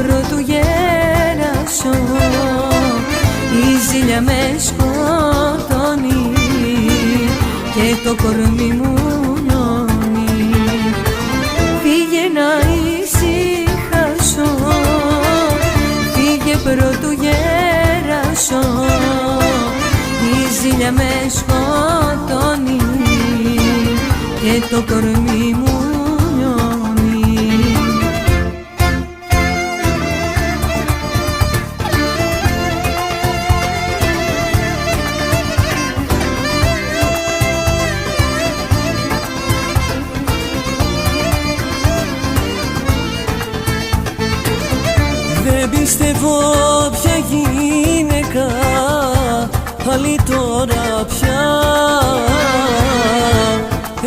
Πρώτου γέρασω, η ζήλια με σκοτώνει και το κορμί μου λιώνει. Φύγε να ησυχάσω, φύγε πρώτου γέρασω, η ζήλια με σκοτώνει και το κορμί μου λιώνει. Δεν πιστεύω πια γυναίκα, άλλη τώρα πια.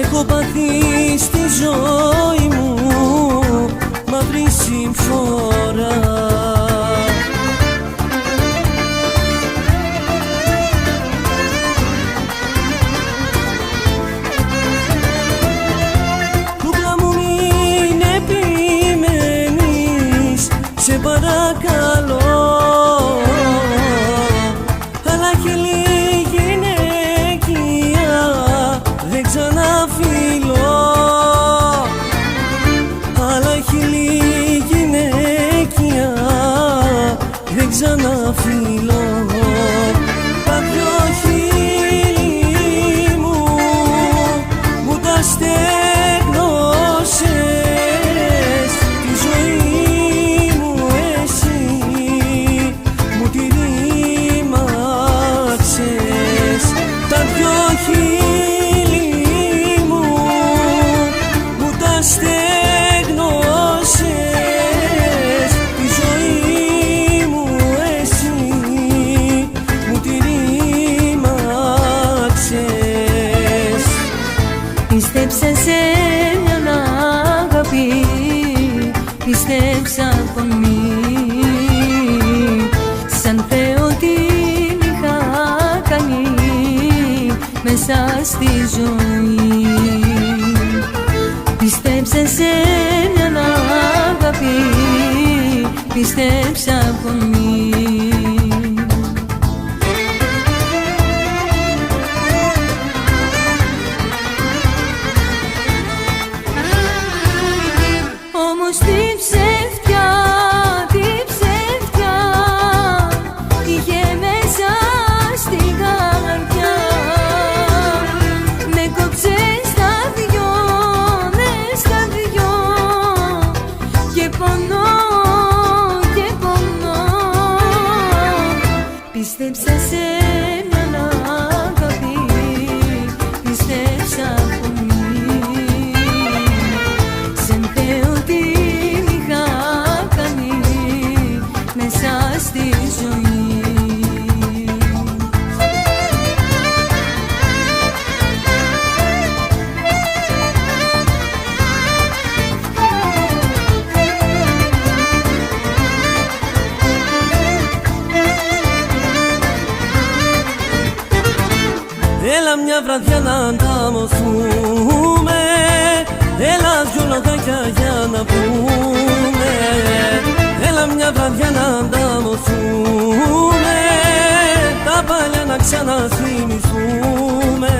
Έχω πάθει στη ζωή μου μαύρη συμφορά. Κούκλα μου μην επιμένεις, σε παρακαλώ, αλλά χείλη γυναικεία δεν ξαναφιλώ. Αλλά χείλη γυναικεία δεν ξαναφιλώ. Τα δυο χείλη μου τα στέγνωσες, τη ζωή μου εσύ μου τη ρήμαξες. Τα δυο χείλη μου τα στέγνωσες, τη ζωή μου εσύ μου τη ρήμαξες. Πίστεψα σε μια αγάπη, πίστεψα ακόμη, σαν Θεό την είχα κάνει μέσα στη ζωή. Πίστεψα σε μια αγάπη, πίστεψα ακόμη. Όμως τη ψεύτια είχε μέσα στην καρδιά. Με κόψε στα δυο, μες στα δυο, και πονώ, και πονώ. Πίστεψα σε μια αγάπη, πίστεψα ακόμη, σαν Θεό την είχα κάνει μέσα στη ζωή. Έλα μια βραδιά να ανταμωθούμε, Έλα δυο λογάκια για να πούμε, έλα μια βραδιά να ανταμωθούμε, τα παλιά να ξαναθυμηθούμε.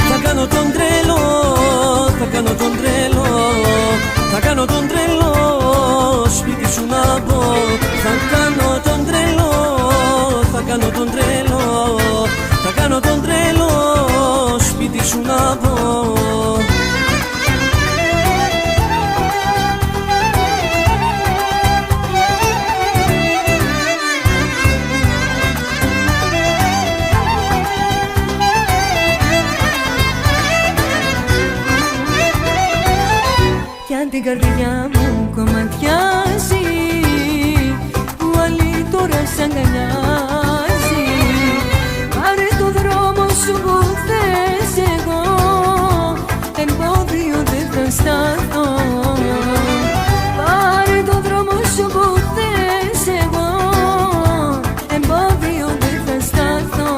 Θα κάνω τον τρελό, θα κάνω τον τρελό, θα κάνω τον τρελό, σπίτι σου να μπω. Θα κάνω τον τρελό, θα κάνω τον τρελό, θα κάνω τον τρελό, σπίτι σου να μπω. Κι αν την καρδιά μου κομματιάζει, που άλλη τώρα σ' αγκαλιάζει, πάρε το δρόμο σου που θες, εγώ εμπόδιο δεν θα σταθώ. Πάρε το δρόμο σου που θες, εγώ εμπόδιο δεν θα σταθώ.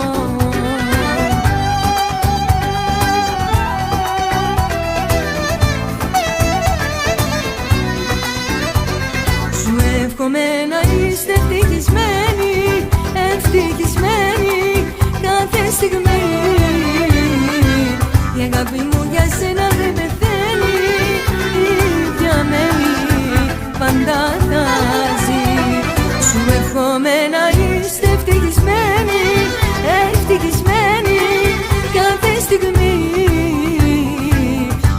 Εύχομαι να είστε ευτυχισμένοι, ευτυχισμένοι κάθε στιγμή. Η αγάπη μου για σένα δεν πεθαίνει, η ίδια μένει, πάντα θα ζει. Σου εύχομαι να είστε ευτυχισμένοι, ευτυχισμένοι κάθε στιγμή.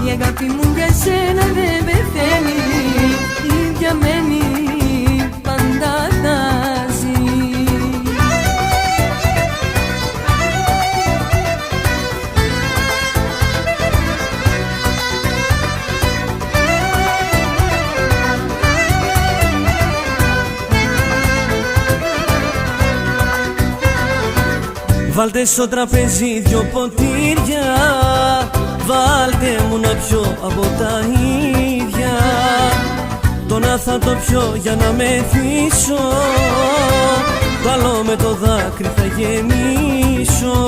Η αγάπη μου για σένα δεν πεθαίνει, η ίδια μένει, πάντα θα ζει. Βάλτε στο τραπέζι δυο ποτήρια, βάλτε μου να πιω από τα ίδια. Τώρα θα το πιω για να μεθύσω, το άλλο με το δάκρυ θα γεμίσω.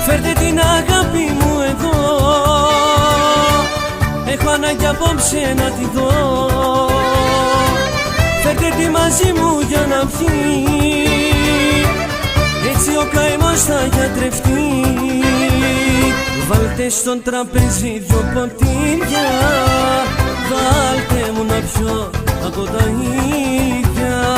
Φέρτε την αγάπη μου εδώ, έχω ανάγκη απόψε να τη δω. Φέρτε τη μαζί μου για να πιει, έτσι ο καημός θα γιατρευτεί. Βάλτε στον τραπέζι δυο ποτήρια, βάλτε μου να πιω από τα ίδια.